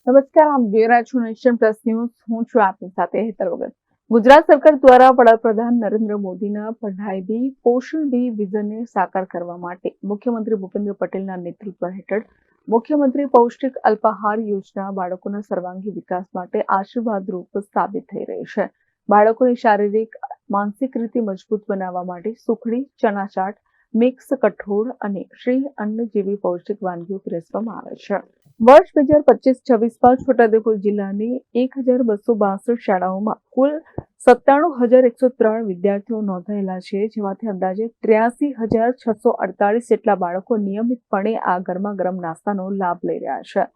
નમસ્કાર, આપ જોઈ રહ્યા છો નેશન પ્લસ ન્યૂઝ. હું છું આપની સાથે હેતલ વગર. ગુજરાત સરકાર દ્વારા વડાપ્રધાન નરેન્દ્ર મોદીના પઢાઈ બી પોષણ બી વિઝનને સાકાર કરવા માટે મુખ્યમંત્રી ભૂપેન્દ્ર પટેલના નેતૃત્વ હેઠળ મુખ્યમંત્રી પૌષ્ટિક અલ્પાહાર યોજના બાળકોના સર્વાંગી વિકાસ માટે આશીર્વાદરૂપ સાબિત થઈ રહી છે. બાળકોને શારીરિક માનસિક રીતે મજબૂત બનાવવા માટે સુખડી, ચણા ચાટ, મિક્સ કઠોળ અને શ્રી અન્ન જેવી પૌષ્ટિક વાનગીઓ પીરસવામાં આવે છે. વર્ષ 2025-26માં છોટાઉદેપુર જિલ્લાની 1262 શાળાઓમાં કુલ 97,103 વિદ્યાર્થીઓ નોંધાયેલા છે, જેમાંથી અંદાજે 83,648 જેટલા બાળકો નિયમિતપણે આ ગરમા ગરમ નાસ્તાનો લાભ લઈ રહ્યા છે,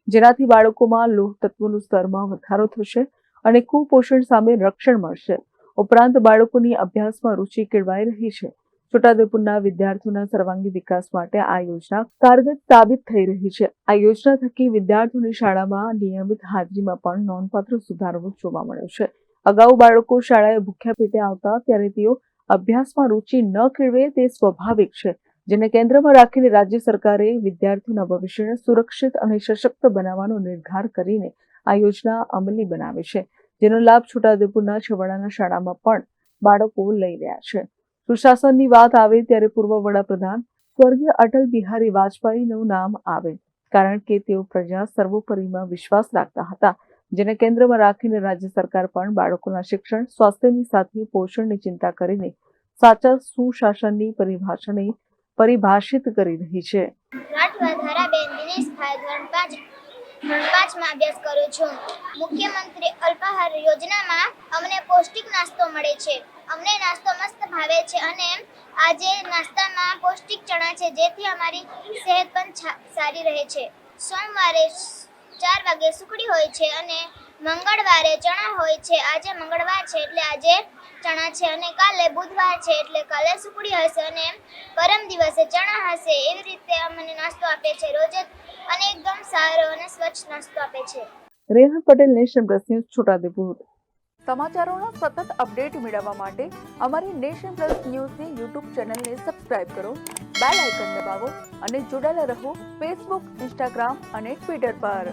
જેનાથી બાળકોમાં લોહ તત્વોનું સ્તરમાં વધારો થશે અને કુપોષણ સામે રક્ષણ મળશે. ઉપરાંત બાળકોની અભ્યાસમાં રુચિ કેળવાઈ રહી છે. છોટાઉદેપુરના વિદ્યાર્થીઓના સર્વાંગી વિકાસ માટે આ યોજના કારગર સાબિત થઈ રહી છે. આ યોજના થકી વિદ્યાર્થીઓની શાળામાં નિયમિત હાજરીમાં પણ નોંધપાત્ર સુધારો જોવા મળ્યો છે. અગાઉ બાળકો શાળાએ ભૂખ્યા પેટે આવતા ત્યારે તેઓ અભ્યાસમાં રુચિ ન કેળવે તે સ્વાભાવિક છે, જેને કેન્દ્રમાં રાખીને રાજ્ય સરકારે વિદ્યાર્થીઓના ભવિષ્યને સુરક્ષિત અને સશક્ત બનાવવાનો નિર્ધાર કરીને આ યોજના અમલી બનાવી છે, જેનો લાભ છોટાઉદેપુરના છેવાડાના શાળામાં પણ બાળકો લઈ રહ્યા છે. સુશાસનની વાત આવે ત્યારે પૂર્વ વડાપ્રધાન સ્વર્ગીય અટલ બિહારી વાજપેયીનું નામ આવે, કારણ કે તેઓ પ્રજા સર્વોપરીમાં વિશ્વાસ રાખતા હતા, જેને કેન્દ્રમાં રાખીને રાજ્ય સરકાર પણ બાળકોના શિક્ષણ, સ્વાસ્થ્યની સાથે પોષણની ચિંતા કરીને સાચા સુશાસનની પરિભાષાને પરિભાષિત કરી રહી છે. ધોરણ 5માં અભ્યાસ કરું છું. મુખ્યમંત્રી અલ્પાહાર યોજનામાં અમને પૌષ્ટિક નાસ્તો મળે છે. અમને નાસ્તો મસ્ત ભાવે છે અને આજે નાસ્તામાં પૌષ્ટિક ચણા છે, જેથી અમારી સેહત પણ સારી રહે છે. સોમવારે 4 વાગે સુખડી હોય છે અને મંગળવારે ચણા હોય છે. આજે મંગળવાર છે એટલે આજે ચણા છે અને કાલે બુધવાર છે એટલે કાલે સુખડી હશે અને પરમ દિવસે ચણા હશે. એવી રીતે અમને નાસ્તો આપે છે. રોજ અને એકદમ સારો અને સ્વચ્છ નાસ્તો આપે છે. Rehan Patel, nation plus news, Chhotaudepur. સમાચારોના સતત અપડેટ મેળવવા માટે અમારી નેશન પ્લસ ન્યૂઝની યુટ્યુબ ચેનલને સબસ્ક્રાઇબ કરો, બેલ આઇકન દબાવો અને જોડાયેલા રહો ફેસબુક, ઇન્સ્ટાગ્રામ અને ટ્વિટર પર.